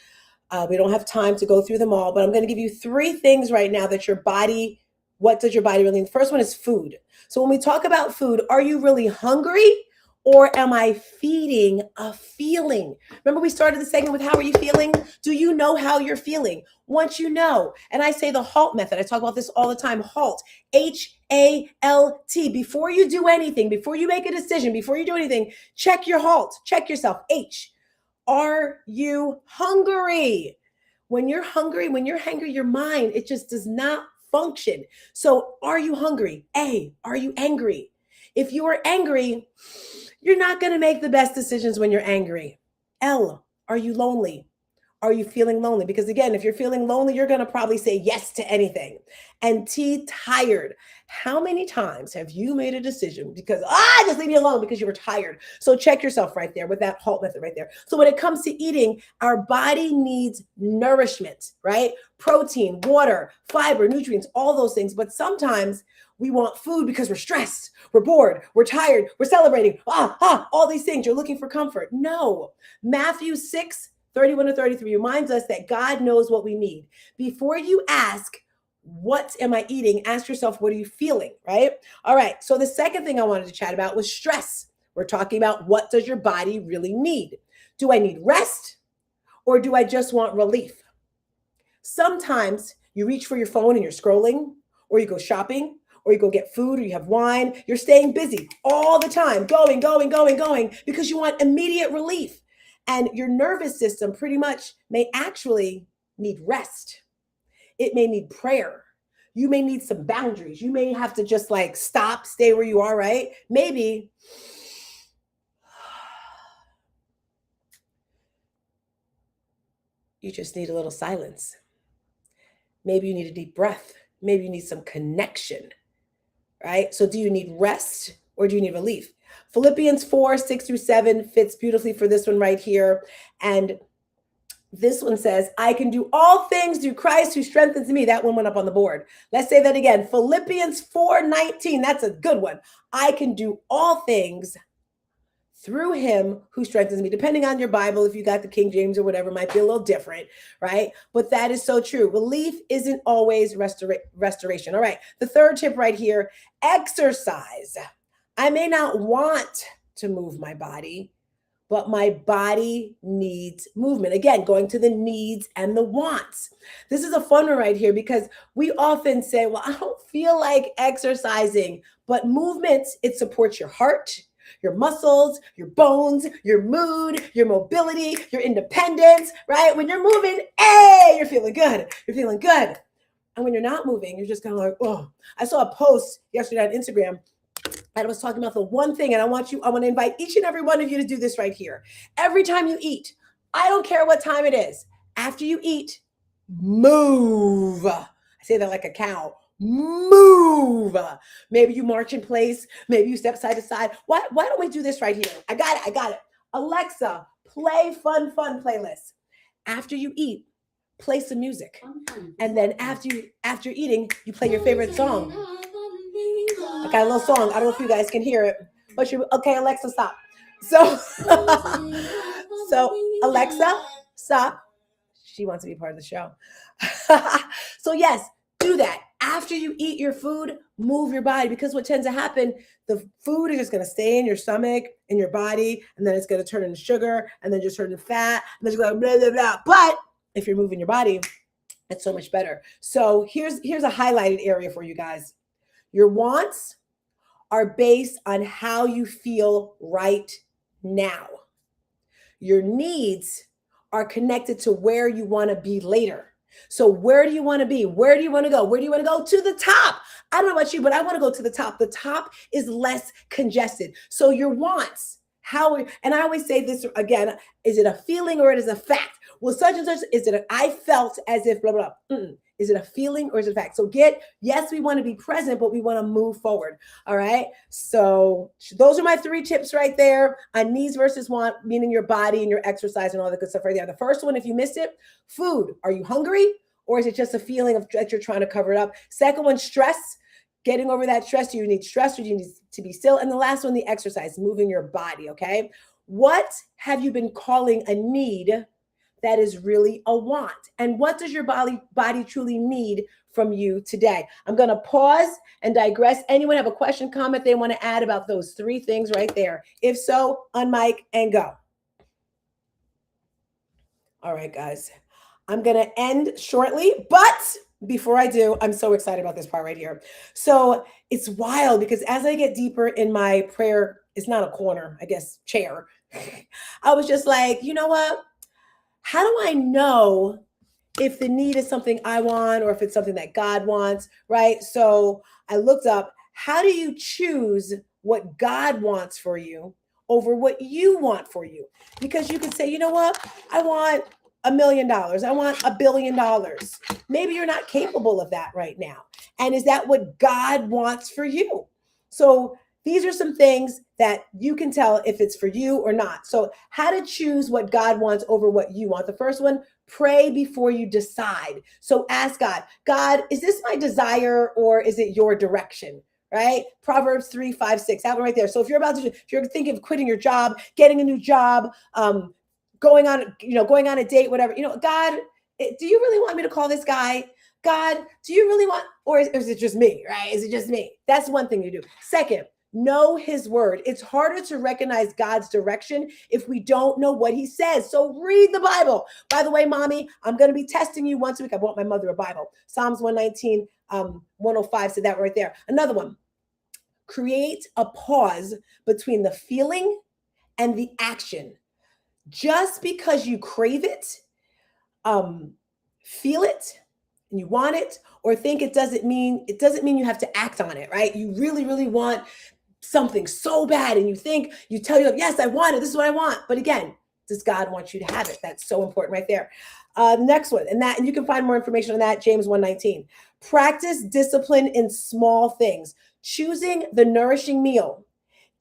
We don't have time to go through them all, but I'm going to give you 3 things right now that your body, what does your body really need? The first one is food. So when we talk about food, are you really hungry? Or am I feeding a feeling? Remember we started the segment with how are you feeling? Do you know how you're feeling? Once you know, and I say the HALT method, I talk about this all the time, HALT, HALT. Before you do anything, before you make a decision, before you do anything, check your HALT, check yourself. H, are you hungry? When you're hungry, your mind, it just does not function. So are you hungry? A, are you angry? If you are angry, you're not going to make the best decisions when you're angry. L, are you lonely? Are you feeling lonely? Because again, if you're feeling lonely, you're going to probably say yes to anything. And T, tired. How many times have you made a decision because, just leave me alone because you were tired? So check yourself right there with that HALT method right there. So when it comes to eating, our body needs nourishment, right? Protein, water, fiber, nutrients, all those things. But sometimes we want food because we're stressed, we're bored, we're tired, we're celebrating, all these things. You're looking for comfort. No. Matthew 6:31-33 reminds us that God knows what we need. Before you ask, what am I eating? Ask yourself, what are you feeling, right? All right. So the second thing I wanted to chat about was stress. We're talking about what does your body really need? Do I need rest or do I just want relief? Sometimes you reach for your phone and you're scrolling, or you go shopping, or you go get food, or you have wine. You're staying busy all the time, going, because you want immediate relief. And your nervous system pretty much may actually need rest. It may need prayer. You may need some boundaries. You may have to just like stop, stay where you are, right? Maybe you just need a little silence. Maybe you need a deep breath. Maybe you need some connection, right? So do you need rest or do you need relief? Philippians 4:6-7 fits beautifully for this one right here. And this one says, I can do all things through Christ who strengthens me. That one went up on the board. Let's say that again. Philippians 4:19. That's a good one. I can do all things through him who strengthens me. Depending on your Bible, if you got the King James or whatever, might be a little different, right? But that is so true. Relief isn't always restoration. All right. The third tip right here, exercise. I may not want to move my body, but my body needs movement. Again, going to the needs and the wants. This is a fun one right here because we often say, well, I don't feel like exercising, but movement, it supports your heart, your muscles, your bones, your mood, your mobility, your independence, right? When you're moving, hey, you're feeling good. You're feeling good. And when you're not moving, you're just kind of like, oh. I saw a post yesterday on Instagram and I was talking about the one thing, and I want to invite each and every one of you to do this right here. Every time you eat, I don't care what time it is, after you eat, move. I say that like a cow. Move. Maybe you march in place. Maybe you step side to side. Why don't we do this right here? I got it. Alexa, play fun playlist. After you eat, play some music. And then after eating, you play your favorite song. I got a little song. I don't know if you guys can hear it, but okay, Alexa, stop. So Alexa, stop. She wants to be part of the show. So yes, do that. After you eat your food, move your body, because what tends to happen, the food is just going to stay in your stomach, in your body, and then it's going to turn into sugar, and then just turn into fat, and then it's going to blah, blah, blah. But if you're moving your body, it's so much better. So here's a highlighted area for you guys. Your wants are based on how you feel right now. Your needs are connected to where you want to be later. So where do you want to be? Where do you want to go? Where do you want to go? To the top. I don't know about you, but I want to go to the top. The top is less congested. So your wants, and I always say this again, is it a feeling or it is a fact? Well, such and such, I felt as if blah, blah, blah. Is it a feeling or is it a fact? So yes, we want to be present, but we want to move forward. All right. So those are my 3 tips right there on needs versus want, meaning your body and your exercise and all the good stuff right there. The first one, if you missed it, food. Are you hungry or is it just a feeling that you're trying to cover it up? Second one, stress. Getting over that stress. Do you need stress or do you need to be still? And the last one, the exercise, moving your body. Okay. What have you been calling a need that is really a want? And what does your body truly need from you today? I'm going to pause and digress. Anyone have a question, comment they want to add about those 3 things right there? If so, unmic and go. All right, guys, I'm going to end shortly, but before I do, I'm so excited about this part right here. So it's wild because as I get deeper in my prayer, it's not a corner, I guess, chair. I was just like, you know what? How do I know if the need is something I want or if it's something that God wants, right? So I looked up, how do you choose what God wants for you over what you want for you? Because you could say, you know what? I want $1 million. I want $1 billion. Maybe you're not capable of that right now. And is that what God wants for you? So these are some things that you can tell if it's for you or not. So how to choose what God wants over what you want. The first one, pray before you decide. So ask God, is this my desire or is it your direction? Right? Proverbs 3, 5, 6, that one right there. So if you're thinking of quitting your job, getting a new job, going on a date, whatever, God, do you really want me to call this guy? God, do you really want, or is it just me, right? Is it just me? That's one thing you do. Second, know his word. It's harder to recognize God's direction if we don't know what he says. So read the Bible. By the way, mommy, I'm going to be testing you once a week. I bought my mother a Bible. Psalms 119, 105 said that right there. Another one, create a pause between the feeling and the action. Just because you crave it, feel it, and you want it, or think it doesn't mean you have to act on it, right? You really, really want something so bad and you tell yourself, yes, I want it. This is what I want. But again, does God want you to have it? That's so important right there. Next one, and you can find more information on that, James 1:19. Practice discipline in small things. Choosing the nourishing meal,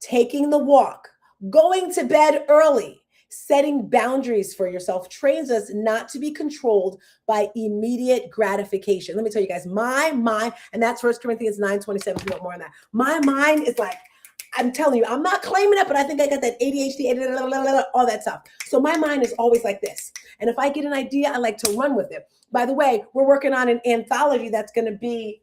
taking the walk, going to bed early, setting boundaries for yourself trains us not to be controlled by immediate gratification. Let me tell you guys, my mind, and that's 1 Corinthians 9:27, if you want more on that. My mind is like, I'm telling you, I'm not claiming it, but I think I got that ADHD, all that stuff. So my mind is always like this. And if I get an idea, I like to run with it. By the way, we're working on an anthology that's going to be,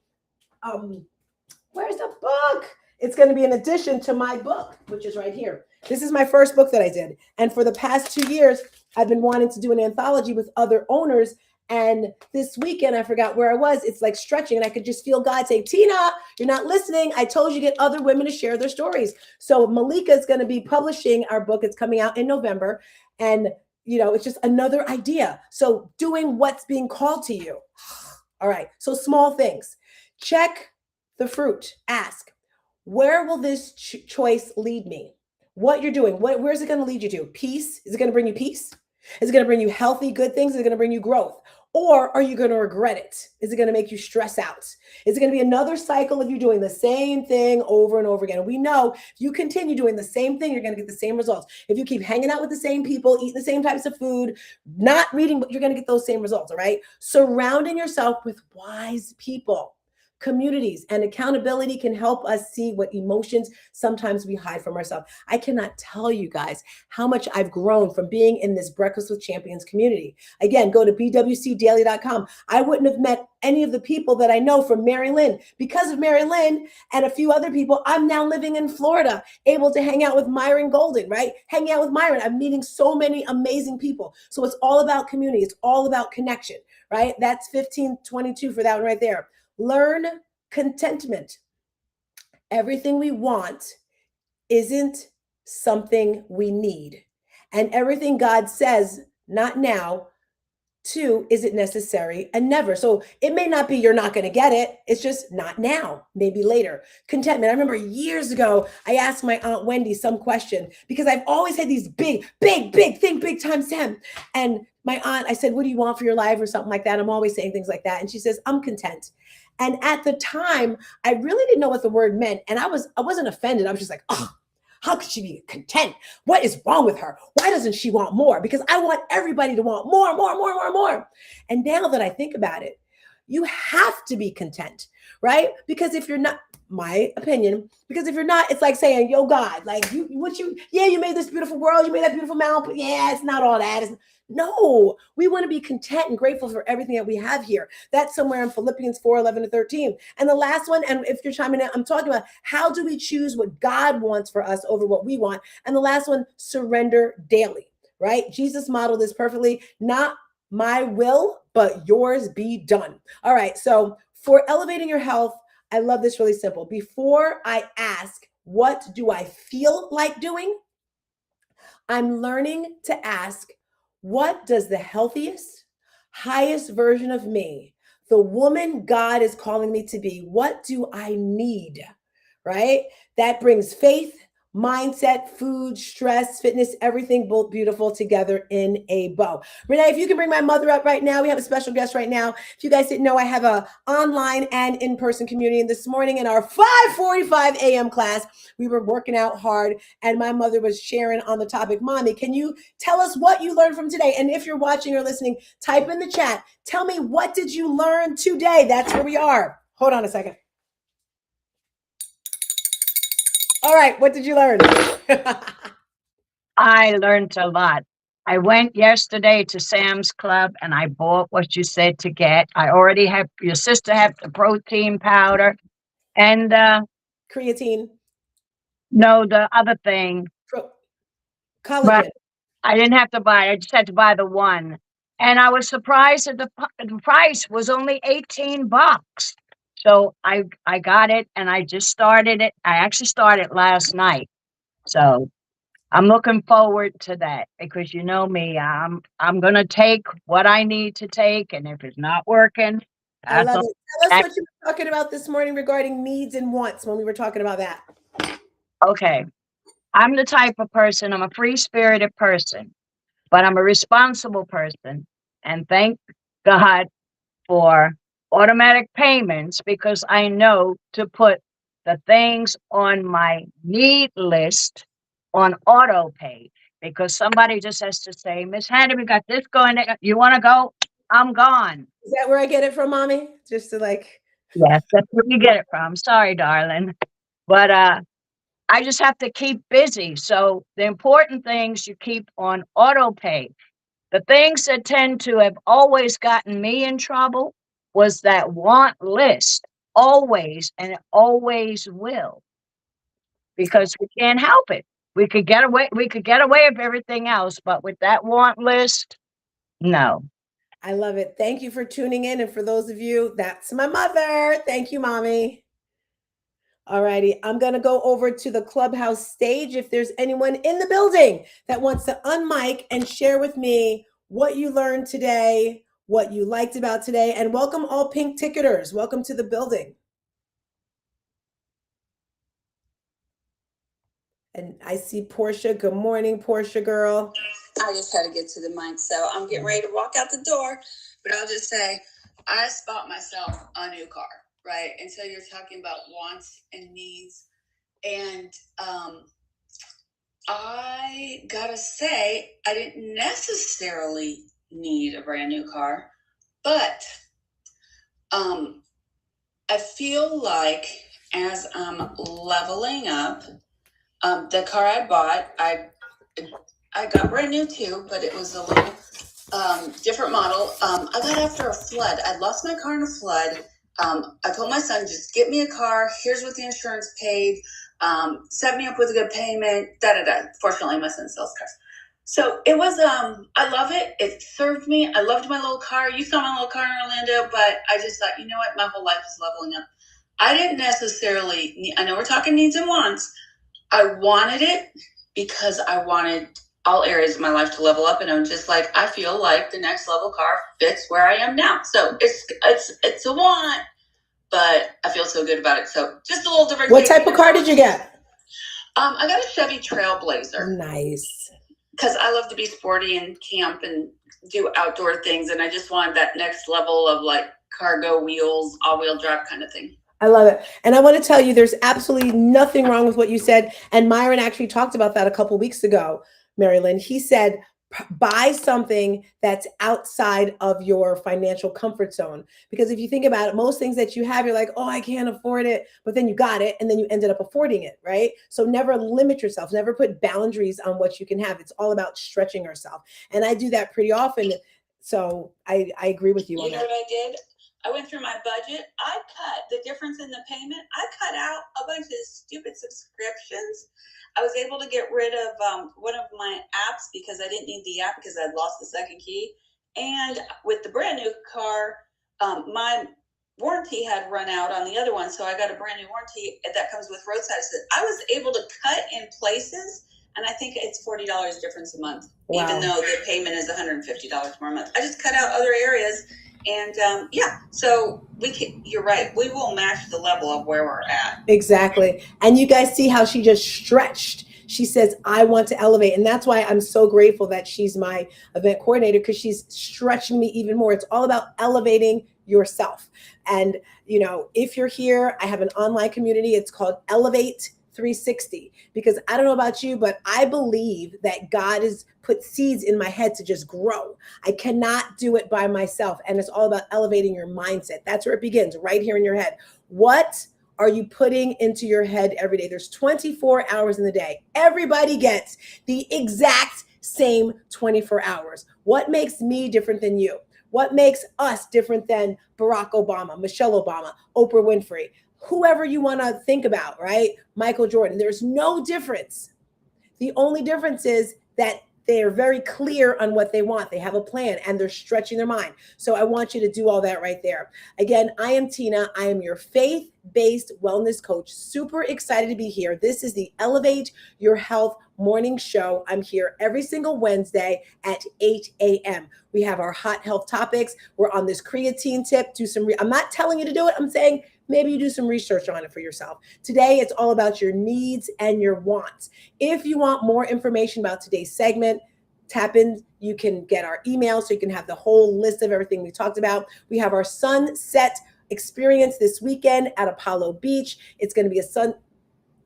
where's the book? It's going to be an addition to my book, which is right here. This is my first book that I did. And for the past 2 years, I've been wanting to do an anthology with other owners. And this weekend, I forgot where I was. It's like stretching, and I could just feel God saying, Tina, you're not listening. I told you to get other women to share their stories. So Malika is going to be publishing our book. It's coming out in November. And, it's just another idea. So doing what's being called to you. All right. So small things. Check the fruit. Ask, where will this choice lead me? What you're doing, where's it going to lead you to? Peace? Is it going to bring you peace? Is it going to bring you healthy, good things? Is it going to bring you growth? Or are you going to regret it? Is it going to make you stress out? Is it going to be another cycle of you doing the same thing over and over again? And we know if you continue doing the same thing, you're going to get the same results. If you keep hanging out with the same people, eating the same types of food, not reading, you're going to get those same results, all right? Surrounding yourself with wise people. Communities and accountability can help us see what emotions sometimes we hide from ourselves. I cannot tell you guys how much I've grown from being in this Breakfast with Champions community. Again, go to bwcdaily.com. I wouldn't have met any of the people that I know from Mary Lynn. Because of Mary Lynn and a few other people, I'm now living in Florida, able to hang out with Myron Golden, right? Hanging out with Myron. I'm meeting so many amazing people. So it's all about community. It's all about connection, right? That's 1522 for that one right there. Learn contentment. Everything we want isn't something we need. And everything God says, not now, too, isn't necessary and never. So it may not be you're not going to get it. It's just not now, maybe later. Contentment. I remember years ago, I asked my Aunt Wendy some question because I've always had these big times 10. And my aunt, I said, what do you want for your life or something like that? I'm always saying things like that. And she says, I'm content. And at the time, I really didn't know what the word meant. And I wasn't offended. I was just like, oh, how could she be content? What is wrong with her? Why doesn't she want more? Because I want everybody to want more. And now that I think about it, you have to be content, right? Because if you're not, my opinion, because if you're not, it's like saying, yo, God, like you made this beautiful world, you made that beautiful mountain, but yeah, it's not all that. No, we want to be content and grateful for everything that we have here. That's somewhere in Philippians 4:11-13. And the last one, and if you're chiming in, I'm talking about how do we choose what God wants for us over what we want? And the last one, surrender daily, right? Jesus modeled this perfectly. Not my will, but yours be done. All right. So for elevating your health, I love this really simple. Before I ask, what do I feel like doing? I'm learning to ask, what does the healthiest, highest version of me, the woman God is calling me to be, what do I need? Right? That brings faith, mindset, food, stress, fitness, everything both beautiful together in a bow. Renee, if you can bring my mother up right now, we have a special guest right now. If you guys didn't know, I have a online and in-person community. And this morning in our 5:45 a.m. class, we were working out hard and my mother was sharing on the topic. Mommy, can you tell us what you learned from today? And if you're watching or listening, type in the chat. Tell me, what did you learn today? That's where we are. Hold on a second. All right, what did you learn? I learned a lot. I went yesterday to Sam's Club and I bought what you said to get. I already have, your sister have the protein powder and Creatine. no, the other thing. Collagen. But I didn't have to buy, I just had to buy the one. And I was surprised that the price was only $18. So I got it and I just started it. I actually started last night. So I'm looking forward to that because you know me, I'm going to take what I need to take. And if it's not working, I that's love all. it. Tell us what you were talking about this morning regarding needs and wants when we were talking about that. Okay. I'm the type of person, I'm a free-spirited person, but I'm a responsible person. And thank God for automatic payments because I know to put the things on my need list on auto pay because somebody just has to say, Miss Handy, we got this going. You want to go? I'm gone. Is that where I get it from, Mommy? Just to like. Yes, that's where you get it from. Sorry, darling. But I just have to keep busy. So the important things you keep on auto pay. The things that tend to have always gotten me in trouble was that want list, always, and it always will, because we can't help it. We could get away with everything else, but with that want list, no. I love it. Thank you for tuning in. And for those of you, that's my mother. Thank you, Mommy. All righty. I'm going to go over to the Clubhouse stage. If there's anyone in the building that wants to unmic and share with me what you learned today, what you liked about today, and welcome all pink ticketers. Welcome to the building. And I see Portia. Good morning, Portia girl. I just had to get to the mic, so I'm getting ready to walk out the door. But I'll just say, I bought myself a new car, right? And so you're talking about wants and needs. And I gotta say, I didn't necessarily need a brand new car, but I feel like as I'm leveling up, the car I bought, I got brand new too, but it was a little different model. I got after a flood. I lost my car in a flood. I told my son, just get me a car. Here's what the insurance paid. Set me up with a good payment. Fortunately, my son sells cars. So it was, I love it. It served me. I loved my little car. You saw my little car in Orlando, but I just thought, you know what? My whole life is leveling up. I didn't necessarily, I know we're talking needs and wants. I wanted it because I wanted all areas of my life to level up, and I'm just like, I feel like the next level car fits where I am now. So it's a want, but I feel so good about it. So just a little different. What type of car did you get? I got a Chevy Trailblazer. Nice. Because I love to be sporty and camp and do outdoor things, and I just wanted that next level of like cargo wheels, all-wheel drive kind of thing. I love it. And I want to tell you, there's absolutely nothing wrong with what you said. And Myron actually talked about that a couple weeks ago, Marilyn. He said, buy something that's outside of your financial comfort zone. Because if you think about it, most things that you have, you're like, oh, I can't afford it. But then you got it, and then you ended up affording it, right? So never limit yourself. Never put boundaries on what you can have. It's all about stretching yourself. And I do that pretty often. So I agree with you on that. You know what I did? I went through my budget. I cut the difference in the payment. I cut out a bunch of stupid subscriptions. I was able to get rid of one of my apps because I didn't need the app because I'd lost the second key. And with the brand new car, my warranty had run out on the other one. So I got a brand new warranty that comes with roadside assistance. I was able to cut in places, and I think it's $40 difference a month, wow. Even though the payment is $150 more a month. I just cut out other areas. And so you're right. We will match the level of where we're at. Exactly. And you guys see how she just stretched. She says, I want to elevate. And that's why I'm so grateful that she's my event coordinator, because she's stretching me even more. It's all about elevating yourself. And, you know, if you're here, I have an online community. It's called Elevate 360, because I don't know about you, but I believe that God has put seeds in my head to just grow. I cannot do it by myself. And it's all about elevating your mindset. That's where it begins, right here in your head. What are you putting into your head every day? There's 24 hours in the day. Everybody gets the exact same 24 hours. What makes me different than you? What makes us different than Barack Obama, Michelle Obama, Oprah Winfrey? Whoever you want to think about, right? Michael Jordan. There's no difference. The only difference is that they are very clear on what they want. They have a plan and they're stretching their mind. So I want you to do all that right there. Again, I am Tina. I am your faith-based wellness coach. Super excited to be here. This is the Elevate Your Health morning show. I'm here every single Wednesday at 8 a.m. We have our hot health topics. We're on this creatine tip. I'm not telling you to do it. I'm saying maybe you do some research on it for yourself. Today, it's all about your needs and your wants. If you want more information about today's segment, tap in. You can get our email so you can have the whole list of everything we talked about. We have our sunset experience this weekend at Apollo Beach. It's going to be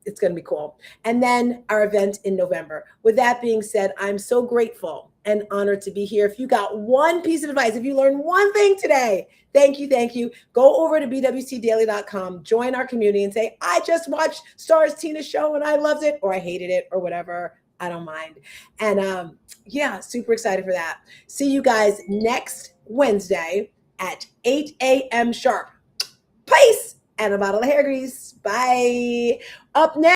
it's going to be cool. And then our event in November. With that being said, I'm so grateful and honored to be here. If you got one piece of advice, if you learned one thing today, thank you. Go over to bwcdaily.com, join our community and say, I just watched StarzTina's show and I loved it, or I hated it, or whatever. I don't mind. And super excited for that. See you guys next Wednesday at 8 a.m. sharp. Peace and a bottle of hair grease. Bye. Up next.